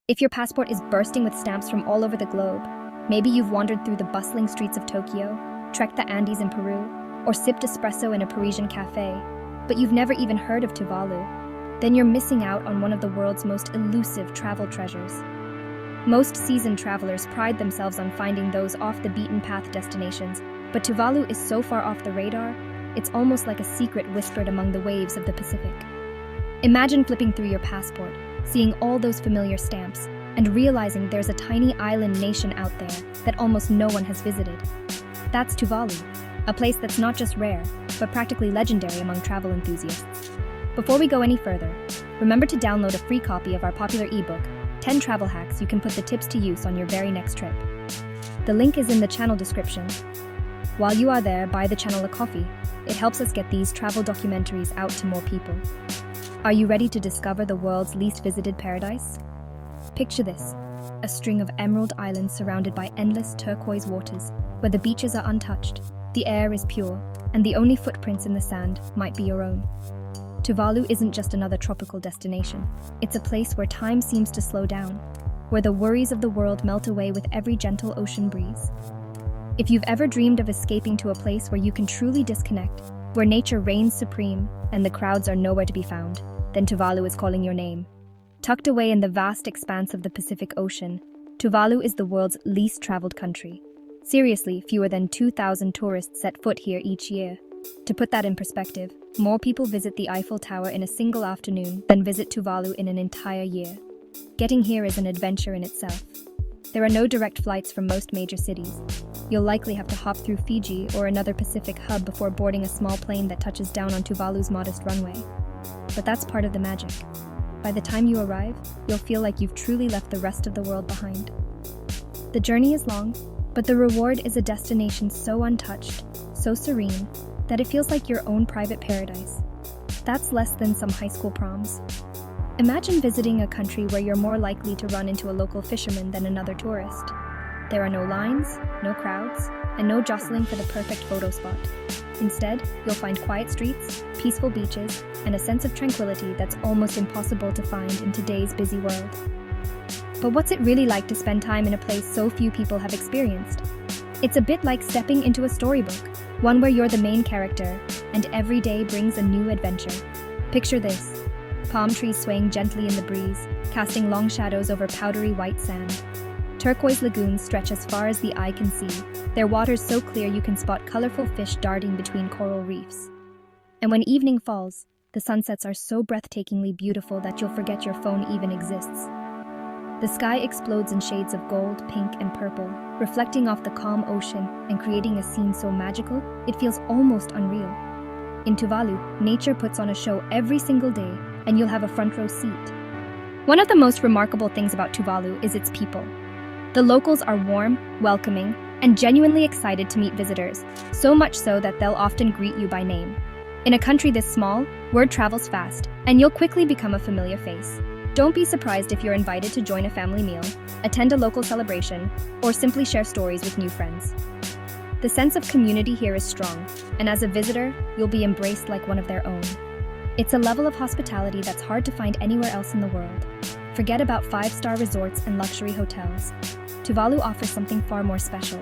If your passport is bursting with stamps from all over the globe, maybe you've wandered through the bustling streets of Tokyo, trekked the Andes in Peru, or sipped espresso in a Parisian cafe, but you've never even heard of Tuvalu, then you're missing out on one of the world's most elusive travel treasures. Most seasoned travelers pride themselves on finding those off-the-beaten-path destinations, but Tuvalu is so far off the radar, it's almost like a secret whispered among the waves of the Pacific. Imagine flipping through your passport, seeing all those familiar stamps, and realizing there's a tiny island nation out there that almost no one has visited. That's Tuvalu, a place that's not just rare, but practically legendary among travel enthusiasts. Before we go any further, remember to download a free copy of our popular ebook, 10 Travel Hacks You Can Put the Tips to Use on Your Very Next Trip. The link is in the channel description. While you are there, buy the channel a coffee. It helps us get these travel documentaries out to more people. Are you ready to discover the world's least visited paradise? Picture this, a string of emerald islands surrounded by endless turquoise waters, where the beaches are untouched, the air is pure, and the only footprints in the sand might be your own. Tuvalu isn't just another tropical destination. It's a place where time seems to slow down, where the worries of the world melt away with every gentle ocean breeze. If you've ever dreamed of escaping to a place where you can truly disconnect, where nature reigns supreme and the crowds are nowhere to be found, then Tuvalu is calling your name. Tucked away in the vast expanse of the Pacific Ocean, Tuvalu is the world's least traveled country. Seriously, fewer than 2,000 tourists set foot here each year. To put that in perspective, more people visit the Eiffel Tower in a single afternoon than visit Tuvalu in an entire year. Getting here is an adventure in itself. There are no direct flights from most major cities. You'll likely have to hop through Fiji or another Pacific hub before boarding a small plane that touches down on Tuvalu's modest runway. But that's part of the magic. By the time you arrive, you'll feel like you've truly left the rest of the world behind. The journey is long, but the reward is a destination so untouched, so serene, that it feels like your own private paradise. That's less than some high school proms. Imagine visiting a country where you're more likely to run into a local fisherman than another tourist. There are no lines, no crowds, and no jostling for the perfect photo spot. Instead, you'll find quiet streets, peaceful beaches, and a sense of tranquility that's almost impossible to find in today's busy world. But what's it really like to spend time in a place so few people have experienced? It's a bit like stepping into a storybook, one where you're the main character, and every day brings a new adventure. Picture this. Palm trees swaying gently in the breeze, casting long shadows over powdery white sand. Turquoise lagoons stretch as far as the eye can see, their waters so clear you can spot colorful fish darting between coral reefs. And when evening falls, the sunsets are so breathtakingly beautiful that you'll forget your phone even exists. The sky explodes in shades of gold, pink, and purple, reflecting off the calm ocean and creating a scene so magical, it feels almost unreal. In Tuvalu, nature puts on a show every single day, and you'll have a front row seat. One of the most remarkable things about Tuvalu is its people. The locals are warm, welcoming, and genuinely excited to meet visitors, so much so that they'll often greet you by name. In a country this small, word travels fast, and you'll quickly become a familiar face. Don't be surprised if you're invited to join a family meal, attend a local celebration, or simply share stories with new friends. The sense of community here is strong, and as a visitor, you'll be embraced like one of their own. It's a level of hospitality that's hard to find anywhere else in the world. Forget about 5-star resorts and luxury hotels. Tuvalu offers something far more special.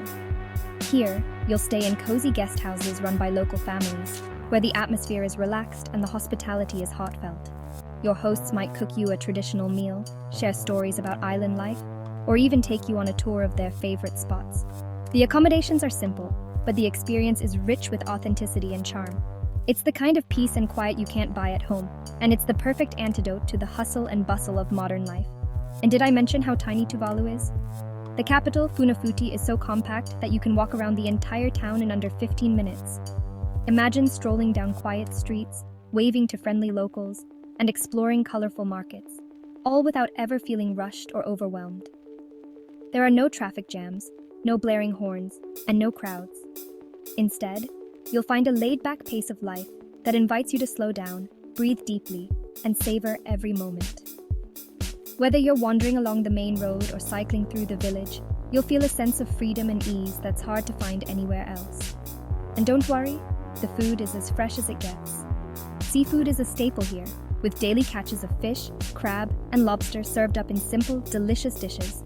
Here, you'll stay in cozy guest houses run by local families, where the atmosphere is relaxed and the hospitality is heartfelt. Your hosts might cook you a traditional meal, share stories about island life, or even take you on a tour of their favorite spots. The accommodations are simple, but the experience is rich with authenticity and charm. It's the kind of peace and quiet you can't buy at home, and it's the perfect antidote to the hustle and bustle of modern life. And did I mention how tiny Tuvalu is? The capital, Funafuti, is so compact that you can walk around the entire town in under 15 minutes. Imagine strolling down quiet streets, waving to friendly locals, and exploring colorful markets, all without ever feeling rushed or overwhelmed. There are no traffic jams, no blaring horns, and no crowds. Instead, you'll find a laid-back pace of life that invites you to slow down, breathe deeply, and savor every moment. Whether you're wandering along the main road or cycling through the village, you'll feel a sense of freedom and ease that's hard to find anywhere else. And don't worry, the food is as fresh as it gets. Seafood is a staple here, with daily catches of fish, crab, and lobster served up in simple, delicious dishes.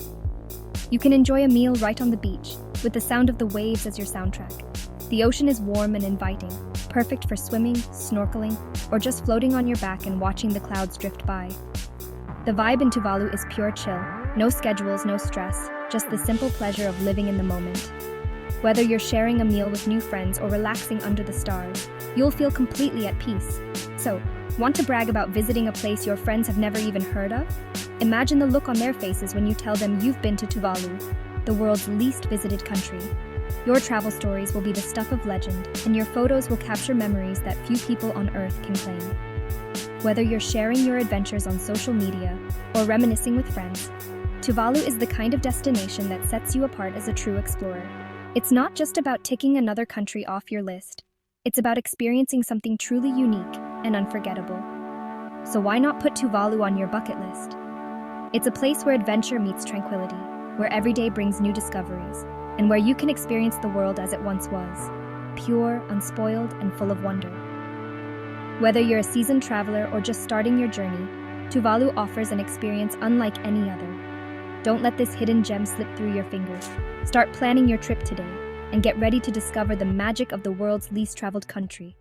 You can enjoy a meal right on the beach, with the sound of the waves as your soundtrack. The ocean is warm and inviting, perfect for swimming, snorkeling, or just floating on your back and watching the clouds drift by. The vibe in Tuvalu is pure chill, no schedules, no stress, just the simple pleasure of living in the moment. Whether you're sharing a meal with new friends or relaxing under the stars, you'll feel completely at peace. So, want to brag about visiting a place your friends have never even heard of? Imagine the look on their faces when you tell them you've been to Tuvalu, the world's least visited country. Your travel stories will be the stuff of legend, and your photos will capture memories that few people on Earth can claim. Whether you're sharing your adventures on social media or reminiscing with friends, Tuvalu is the kind of destination that sets you apart as a true explorer. It's not just about ticking another country off your list. It's about experiencing something truly unique and unforgettable. So why not put Tuvalu on your bucket list? It's a place where adventure meets tranquility, where every day brings new discoveries, and where you can experience the world as it once was, pure, unspoiled, and full of wonder. Whether you're a seasoned traveler or just starting your journey, Tuvalu offers an experience unlike any other. Don't let this hidden gem slip through your fingers. Start planning your trip today and get ready to discover the magic of the world's least traveled country.